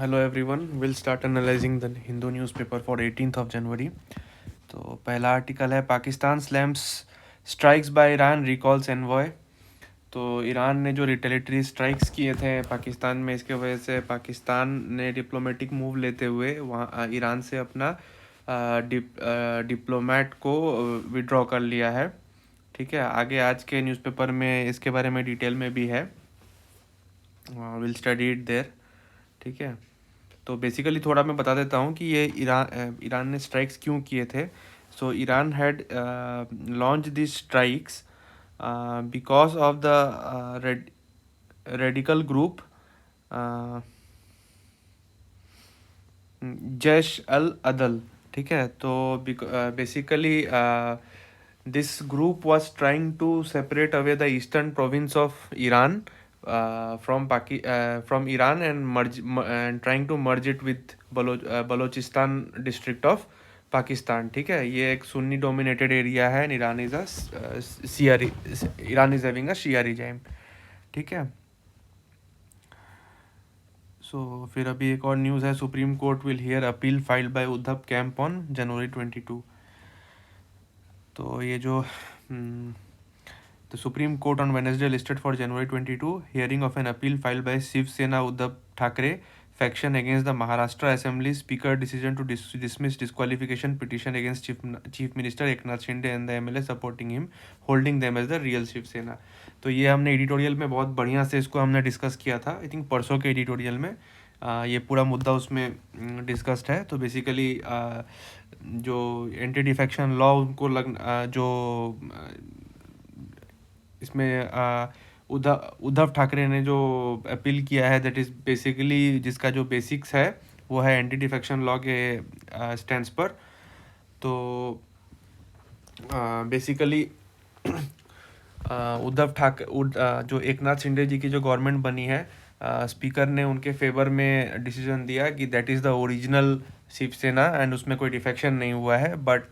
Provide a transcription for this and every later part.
Hello everyone, we'll start analyzing the Hindu newspaper for 18th of January. तो पहला article है Pakistan slams strikes by Iran recalls envoy. तो Iran ने जो retaliatory strikes किए थे पाकिस्तान में, इसके वजह से पाकिस्तान ने डिप्लोमेटिक मूव लेते हुए वहाँ ईरान से अपना डिप्लोमेट को विड्रॉ कर लिया है। ठीक है, आगे आज के न्यूज़पेपर में इसके बारे में डिटेल में भी है, विल स्टडी इट देयर। ठीक है, तो बेसिकली थोड़ा मैं बता देता हूँ कि ये ईरान ने स्ट्राइक्स क्यों किए थे। So Iran had launch this strikes because of the radical group Jaish al Adl. ठीक है, तो basically this group was trying to separate away the eastern province of Iran from Iran and trying to merge it with Balochistan district of Pakistan. ठीक है, ये एक सुन्नी dominated area है and Iran is having a शिया regime. ठीक है, so फिर अभी एक और न्यूज़ है, Supreme Court will hear appeal filed by Uddhav camp on January 22। तो ये जो The Supreme Court on Wednesday listed for January 22 hearing of an appeal filed by Shiv Sena Uddhav Thackeray faction against the Maharashtra Assembly Speaker decision to dismiss disqualification petition against Chief Minister Eknath Shinde and the MLA supporting him, holding them as the real Shiv Sena। तो ये हमने editorial में बहुत बढ़िया से इसको हमने discuss किया था, आई थिंक परसों के एडिटोरियल में ये पूरा मुद्दा उसमें डिस्कस्ड है। तो बेसिकली जो एंटी डिफेक्शन लॉ उनको जो इसमें उद्धव ठाकरे ने जो अपील किया है, दैट इज़ बेसिकली जिसका जो बेसिक्स है वो है एंटी डिफेक्शन लॉ के स्टैंड्स पर। तो बेसिकली जो एकनाथ शिंदे जी की जो गवर्नमेंट बनी है, स्पीकर ने उनके फेवर में डिसीजन दिया कि that is the original Shiv Sena and उसमें कोई डिफेक्शन नहीं हुआ है। But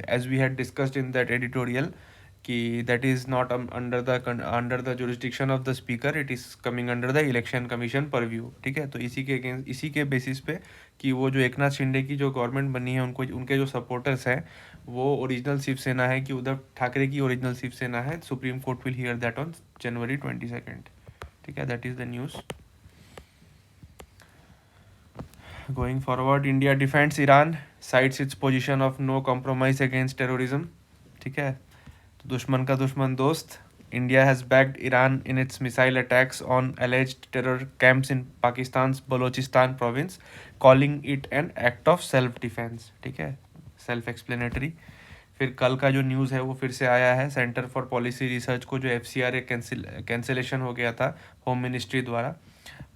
as we had discussed in that editorial कि that is not under the jurisdiction of the speaker, it is coming under the election commission purview. ठीक है, तो इसी के बेसिस पे कि वो जो एकनाथ शिंदे की जो गवर्नमेंट बनी है, उनको उनके जो सपोर्टर्स हैं वो ओरिजिनल शिवसेना है कि उद्धव ठाकरे की ओरिजिनल शिवसेना है। Supreme Court will hear that on January 22। ठीक है, that is the news. Going forward, India defends Iran sides its position of no compromise against terrorism. ठीक है, तो दुश्मन का दुश्मन दोस्त। India has backed Iran in its missile attacks on alleged terror camps in Pakistan's Balochistan province, calling it an act of self-defense। ठीक है, self explanatory. फिर कल का जो न्यूज़ है वो फिर से आया है, सेंटर फॉर पॉलिसी रिसर्च को जो FCRA कैंसिलेशन हो गया था होम मिनिस्ट्री द्वारा,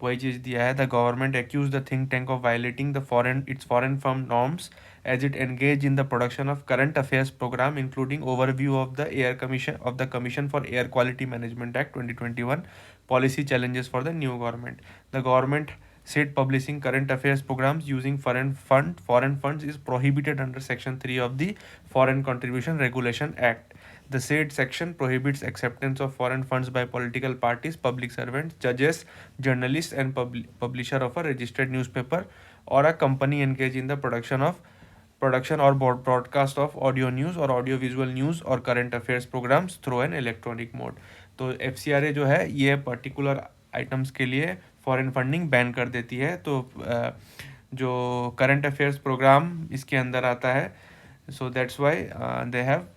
वही चीज़ दिया है। The government accuse the think tank of violating the foreign firm norms as it engaged in the production of current affairs program including overview of the Commission for Air Quality Management Act 2021 policy challenges for the new government। The government said publishing current affairs programs using foreign funds is prohibited under section 3 of the Foreign Contribution Regulation Act। The said section prohibits acceptance of foreign funds by political parties, public servants, judges, journalists and publisher of a registered newspaper or a company engaged in the production or broadcast of audio news or audio visual news or current affairs programs through an electronic mode। तो FCRA जो है ये particular items के लिए foreign funding ban कर देती है। तो जो करंट अफेयर्स प्रोग्राम इसके अंदर आता है, so that's why they have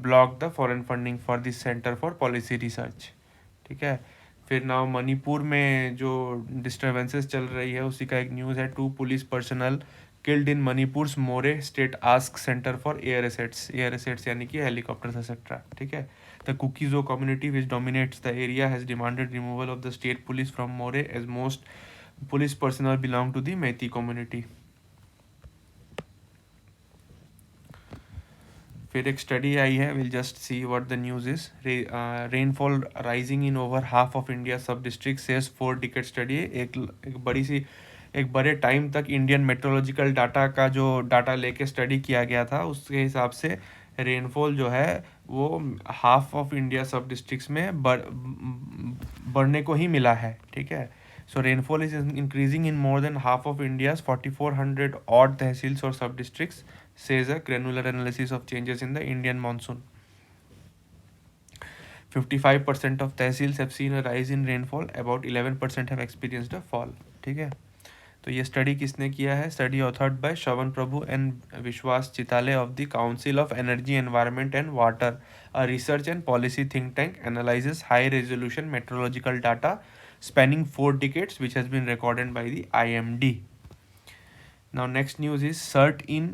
block the foreign funding for this centre for policy research. ठीक है, फिर नाउ मणिपुर में जो डिस्टर्बेंसेस चल रही है उसी का एक न्यूज़ है, 2 police personal killed in Manipur's More State Ask Center for Air Assets यानी कि हेलीकॉप्टर्स एक्सेट्रा। ठीक है, the Kuki-Zo community which dominates the area has demanded removal of the state police from More as most police personnel belong to the Meitei community। फिर एक study आई है, will just see what the news is. Rainfall rising in over half of India सब district says 4 decade study. एक बड़े time तक Indian meteorological data का जो data लेके स्टडी किया गया था उसके हिसाब से रेनफॉल जो है वो हाफ ऑफ इंडिया सब डिस्ट्रिक्ट्स में बढ़ने को ही मिला है। ठीक है, So rainfall is increasing in more than half of India's 4,400 odd tehsils or sub-districts, says a granular analysis of changes in the Indian monsoon. 55% of tehsils have seen a rise in rainfall, about 11% have experienced a fall. ठीक है, तो ये study किसने किया है? Study authored by Shravan Prabhu and Vishwas Chitale of the council of energy environment and water, a research and policy think tank analyses high resolution meteorological data spanning 4 decades, which has been recorded by the IMD. Now next news is CERT in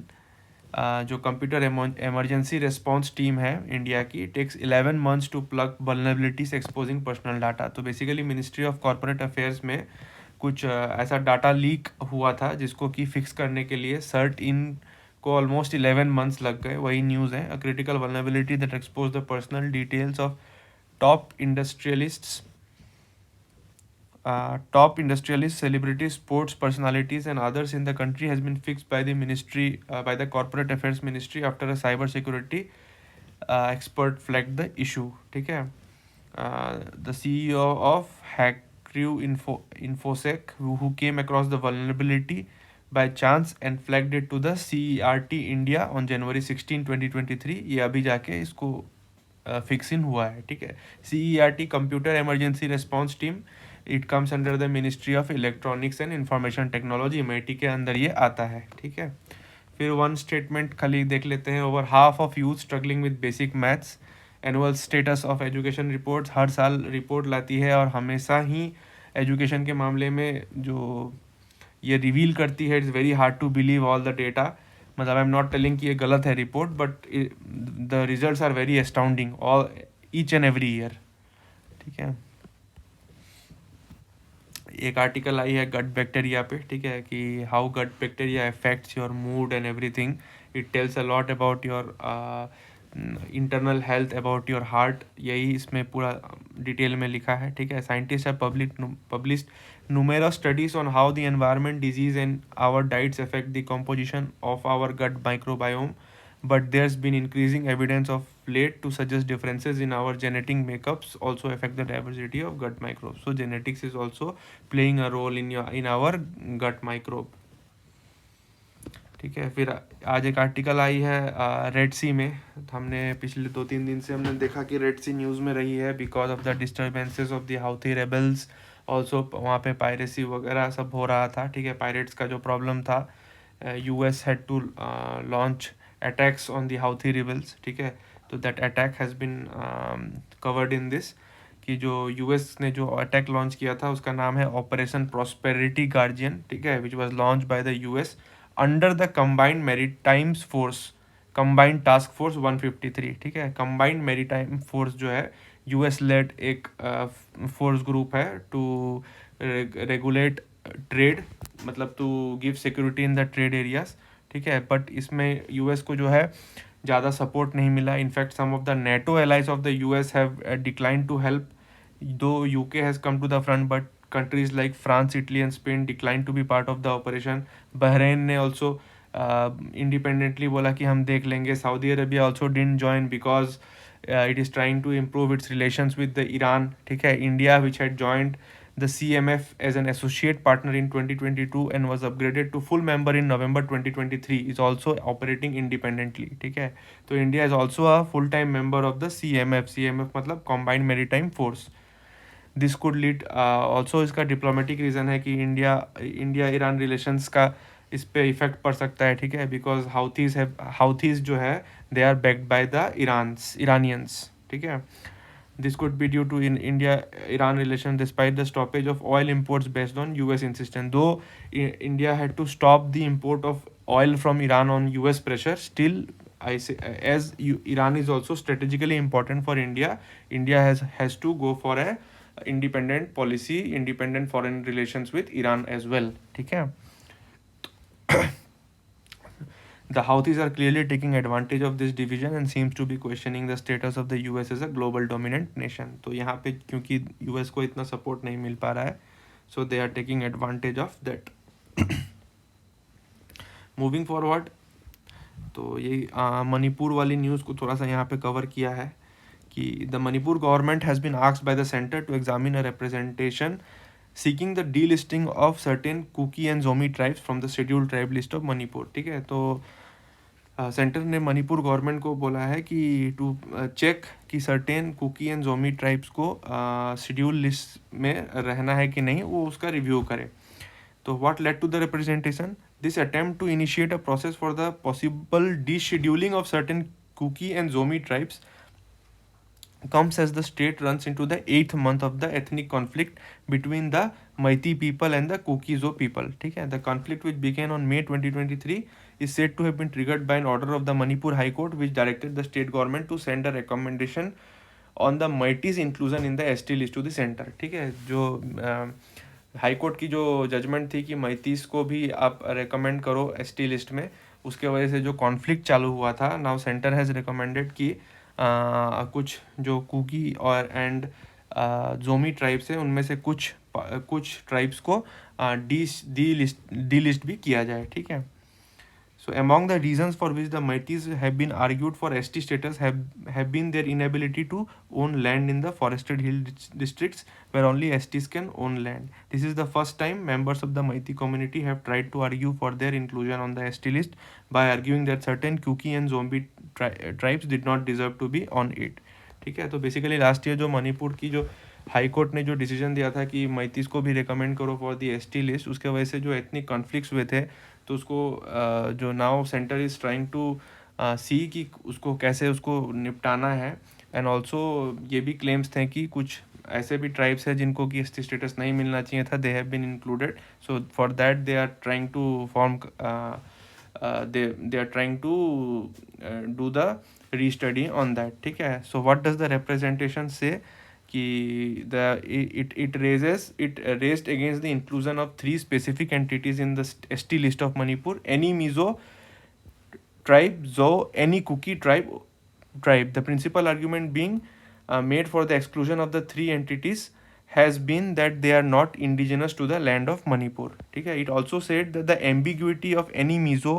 जो computer emergency response team है India की, takes 11 months to plug vulnerabilities exposing personal data. तो basically ministry of corporate affairs में कुछ ऐसा data leak हुआ था जिसको कि फिक्स करने के लिए सर्ट इन को ऑलमोस्ट 11 months लग गए. वही न्यूज़ है. A critical vulnerability that expose the personal details of top industrialists, celebrities, sports personalities, and others in the country has been fixed by the ministry, by the Corporate Affairs Ministry after a cyber security expert flagged the issue. ठीक है. The CEO of Hackrew Infosec, who came across the vulnerability by chance and flagged it to the CERT India on January 16, 2023. ये अभी जाके इसको fix in हुआ है. ठीक है. CERT computer emergency response team, it comes under the ministry of electronics and information technology, MIT के अंदर ये आता है. ठीक है. फिर वन स्टेटमेंट खाली देख लेते हैं. Over half of youth struggling with basic maths. Annual status of education reports हर साल रिपोर्ट लाती है और हमेशा ही एजुकेशन के मामले में जो ये रिवील करती है, it's very hard to believe all the data. मतलब आई एम नॉट टेलिंग कि ये गलत है report, but the results are very astounding all each and every year. ठीक है. एक आर्टिकल आई है गट बैक्टीरिया पे. ठीक है, कि how gut bacteria affects your mood and everything. It tells a lot about your internal health, about your heart. यही इसमें पूरा डिटेल में लिखा है. ठीक है. Scientist have published numerous studies on how the environment, disease and our diets affect the composition of our gut microbiome, but there's been increasing evidence of late to suggest differences in our genetic makeups also affect the diversity of gut microbes. So genetics is also playing a role in our gut microbe. ठीक है. फिर आज एक article आई है red सी में. हमने पिछले 2-3 दिन से हमने देखा कि रेड सी न्यूज़ में रही है because of the disturbances of the Houthi rebels. Also वहाँ पे पायरेसी वगैरह सब हो रहा था. ठीक है. पायरेट्स का जो प्रॉब्लम था, US had to launch attacks on the Houthi rebels. ठीक है. तो that attack has been covered in this, कि जो US ने जो अटैक लॉन्च किया था उसका नाम है ऑपरेशन प्रॉस्पेरिटी गार्जियन. ठीक है. Which was launch by the US under the combined maritimes force, combined task force 153. ठीक है. कंबाइंड मैरीटाइम फोर्स जो है US लेड एक फोर्स ग्रुप है टू रेगुलेट ट्रेड, मतलब to give security in the trade areas. ठीक है. But इसमें US को जो है ज़्यादा सपोर्ट नहीं मिला. In fact some of the NATO allies of the US have decline to help, though UK has come to the front, but countries like France, Italy and Spain declined to be part of the operation. Bahrain ने also independently बोला कि हम देख लेंगे. Saudi Arabia also didn't join because it is trying to improve its relations with the Iran. ठीक है. India, which had joined the CMF as an associate partner in 2022 and was upgraded to full member in November 2023, is also operating independently. ठीक है. तो India is also a full-time member of the CMF. CMF मतलब Combined Maritime Force. This could lead also, इसका diplomatic reason है कि India Iran relations का इस पर इफेक्ट पड़ सकता है. ठीक है. बिकॉज हाउथीज जो है they are backed by the Iranians. ठीक है. This could be due to India Iran relation despite the stoppage of oil imports based on US insistence. Though India had to stop the import of oil from Iran on US pressure, still I say as Iran is also strategically important for India, India has to go for a independent policy, independent foreign relations with Iran as well. ठीक है. The Houthis are clearly taking advantage of this division and seems to be questioning the status of the US as a global dominant nation. तो यहाँ पे क्योंकि US को इतना support नहीं मिल पा रहा है, so they are taking advantage of that. Moving forward, तो ये मणिपुर वाली न्यूज़ को थोड़ा सा यहाँ पे कवर किया है कि the Manipur government has been asked by the centre to examine a representation seeking the delisting of certain Kuki and Zomi tribes from the scheduled tribe list of Manipur. ठीक है, तो सेंटर ने मणिपुर गवर्नमेंट को बोला है कि टू चेक कि certain Kuki and Zomi tribes को शेड्यूल लिस्ट में रहना है कि नहीं, वो उसका रिव्यू करे. तो what led to the representation? This attempt to initiate a process for the possible descheduling of certain Kuki and Zomi tribes comes as the state runs into the 8th month of the ethnic conflict between the Meitei people and the Kuki-Zo people. ठीक है, the conflict which began on May 2023 is said to have been triggered by an order of the Manipur High Court which directed the state government to send a recommendation on the Meitei's inclusion in the ST list to the center. ठीक है, जो high court की जो judgement थी कि मैतीस को भी आप रेकमेंड करो ST लिस्ट में, उसके वजह से जो कॉन्फ्लिक्ट चालू हुआ था, नाउ सेंटर हैज़ रिकमेंडेड कि कुछ जो कुकी और एंड जोमी ट्राइब्स है उनमें से कुछ ट्राइब्स को डी लिस्ट भी किया जाए. ठीक है, so among the reasons for which the Meiteis have been argued for ST status have been their inability to own land in the forested hill districts where only STs can own land. This is the first time members of the Meitei community have tried to argue for their inclusion on the ST list by arguing that certain Kuki and Zombie tribes did not deserve to be on it. ठीक है, तो basically last year जो मणिपुर की जो high court ने जो decision दिया था कि मैतीस को भी रिकमेंड करो फॉर दी ST लिस्ट, उसके वजह से जो एथनिक कॉन्फ्लिक्ट्स हुए थे, तो उसको जो now centre is trying to see कि उसको कैसे उसको निपटाना है. एंड ऑल्सो ये भी क्लेम्स थे कि कुछ ऐसे भी ट्राइब्स हैं जिनको कि ST स्टेटस नहीं मिलना चाहिए था, they have been included. So for that they are trying to form they are trying to do the restudy on that. ठीक है, so what does the representation say कि it raised against the inclusion of 3 specific entities in the ST list of Manipur: any Mizo tribe, Zo, any Kuki tribe. The principal argument being made for the exclusion of the 3 entities has been that they are not indigenous to the land of Manipur. ठीक है, it also said that the ambiguity of any Mizo,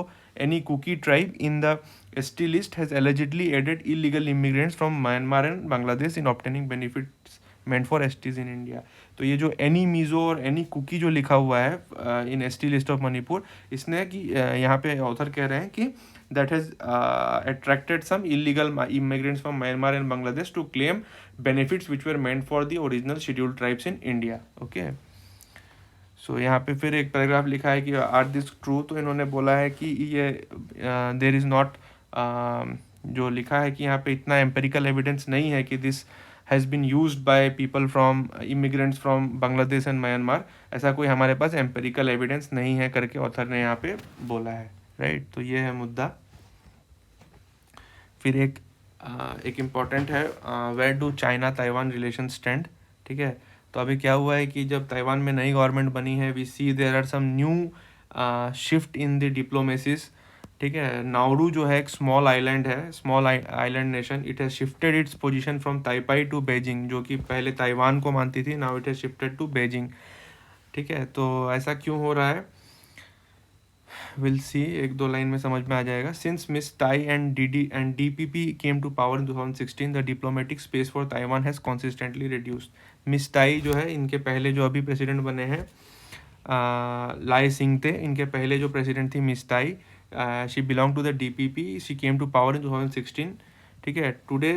any Kuki tribe in the ST list has allegedly aided illegal immigrants from Myanmar and Bangladesh in obtaining benefits meant for STs in India. तो ये जो any Mizo और any cookie जो लिखा हुआ है इन ST list of Manipur, इसने कि यहाँ पे ऑथर कह रहे हैं कि that has attracted some illegal immigrants from Myanmar and Bangladesh to claim benefits which were meant for the original scheduled tribes in India. Okay. सो यहाँ पे फिर एक पैराग्राफ लिखा है कि आर दिस ट्रू, तो इन्होंने बोला है कि ये देर इज़ नॉट, जो लिखा है कि यहाँ पे इतना एम्पेरिकल एविडेंस नहीं है कि this has been used by people from immigrants from Bangladesh and Myanmar, ऐसा कोई हमारे पास एम्पेरिकल एविडेंस नहीं है करके ऑथर ने यहाँ पे बोला है. राइट, तो ये है मुद्दा. फिर एक इम्पॉर्टेंट है, where do China Taiwan relation stand. ठीक है, तो अभी क्या हुआ है कि जब ताइवान में नई गवर्नमेंट बनी है, we see there are some new shift in the diplomacies. ठीक है, नाउरू जो है एक स्मॉल आइलैंड है, small island nation. It has shifted its position from Taipei to Beijing, जो कि पहले ताइवान को मानती थी, now it has shifted to Beijing. ठीक है, तो ऐसा क्यों हो रहा है, विल सी, 1-2 लाइन में समझ में आ जाएगा. Since Miss Tai and DPP came to power in 2016, the diplomatic space for Taiwan has consistently reduced. Miss Tai जो है, इनके पहले जो अभी प्रेसिडेंट बने हैं लाई सिंह थे, इनके पहले जो प्रेसिडेंट थी miss Tsai, she belong to the DPP, she came to power in 2016. ठीक है, today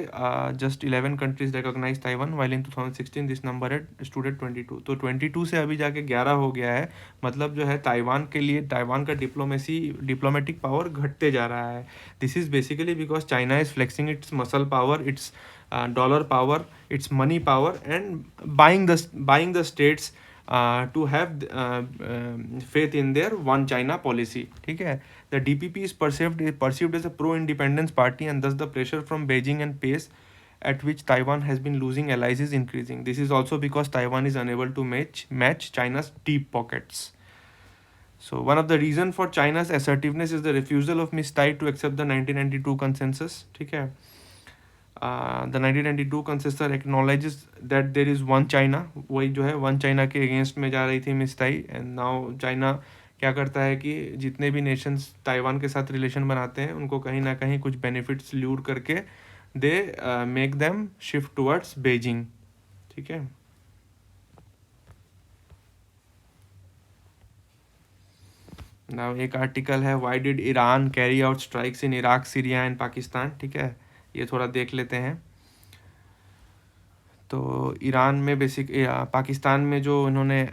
just 11 countries recognise Taiwan, while in 2016 this number है स्टूड एट 22. तो 22 से अभी जाके 11 हो गया है. मतलब जो है ताइवान के लिए, ताइवान का डिप्लोमेटिक पावर घटते जा रहा है. This is basically because China is flexing it's muscle power, it's dollar power, it's money power, and buying the states to have faith in their one China policy. ठीक है, the DPP is perceived as a pro-independence party, and thus the pressure from Beijing and pace at which Taiwan has been losing allies is increasing. This is also because Taiwan is unable to match China's deep pockets. So one of the reason for China's assertiveness is the refusal of Ms. Tai to accept the 1992 consensus. ठीक है, the 1992 consensus acknowledges that there is one China. वही जो है one China के against में जा रही थी miss Tai. And now China क्या करता है कि जितने भी नेशंस ताइवान के साथ रिलेशन बनाते हैं उनको कहीं ना कहीं कुछ बेनिफिट्स ल्यूर करके they make them shift towards Beijing. ठीक है, नाउ एक आर्टिकल है why did Iran carry out strikes in Iraq, Syria and Pakistan, ठीक है, ये थोड़ा देख लेते हैं। तो ईरान में पाकिस्तान में जो इन्होंने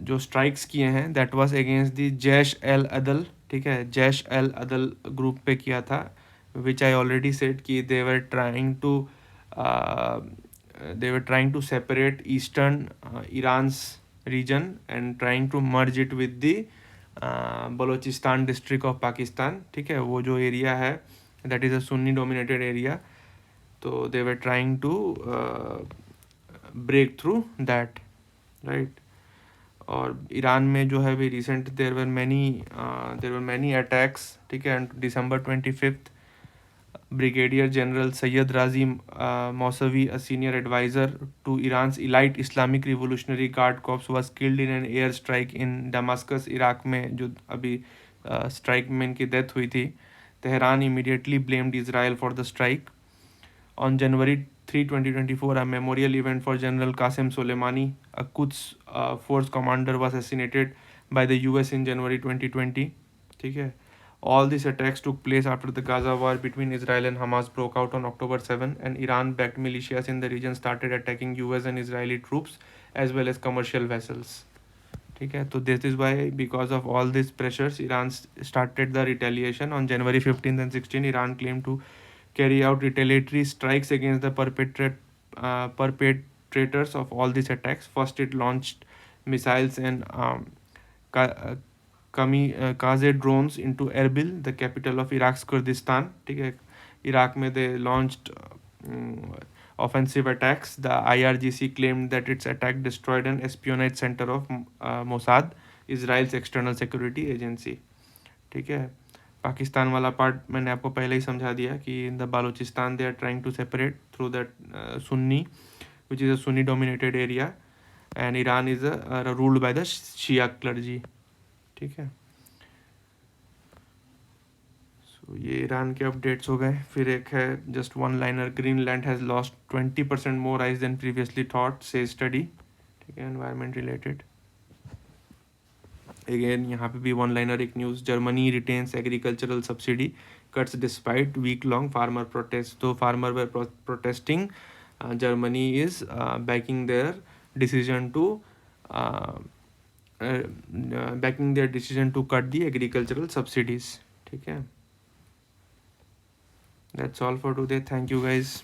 जो स्ट्राइक्स किए हैं that was against the Jaish L अदल, ठीक है, जैश एल अदल ग्रुप पे किया था, विच आई ऑलरेडी सेड कि they were trying to separate eastern Iran's region and trying to merge it with the Balochistan district of Pakistan, ठीक है, वो जो एरिया है that is a Sunni dominated area, तो they were trying to break through that, right? और Iran में जो है भी recent there were many attacks, ठीक है, December 25th Brigadier General Sayyid Razi Mousavi, a senior advisor to Iran's elite Islamic Revolutionary Guard Corps, was killed in an air strike in Damascus, Iraq में जो अभी strike में इनकी death हुई थी। Tehran immediately blamed Israel for the strike. On January 3, 2024, a memorial event for General Qasem Soleimani, a Quds force commander, was assassinated by the US in January 2020, ठीक है। All these attacks took place after the Gaza war between Israel and Hamas broke out on October 7, and Iran-backed militias in the region started attacking US and Israeli troops as well as commercial vessels. ठीक है, तो this is why because of all these pressures, Iran started the retaliation on January 15th and 16th. Iran claimed to carry out retaliatory strikes against the perpetrators of all these attacks. First, it launched missiles and kamikaze drones into Erbil, the capital of Iraq's Kurdistan, ठीक है, Iraq में they launched offensive attacks. The IRGC claimed that its attack destroyed an espionage center of Mossad, Israel's external security agency, ठीक है। पाकिस्तान वाला part मैंने आपको पहले ही समझा दिया कि in the Balochistan they are trying to separate through that Sunni which is a Sunni dominated area, and Iran is ruled by the Shia clergy, ठीक है। सो ये ईरान के अपडेट्स हो गए। फिर एक है just one liner, Greenland has lost 20% more ice than previously thought, says study, ठीक है, एनवायरमेंट रिलेटेड। अगेन यहाँ पे भी वन लाइनर एक news, Germany retains agricultural subsidy cuts despite week-long farmer protests. So farmer were protesting. Germany is backing their decision to cut the agricultural subsidies. ठीक है. That's all for today. Thank you guys.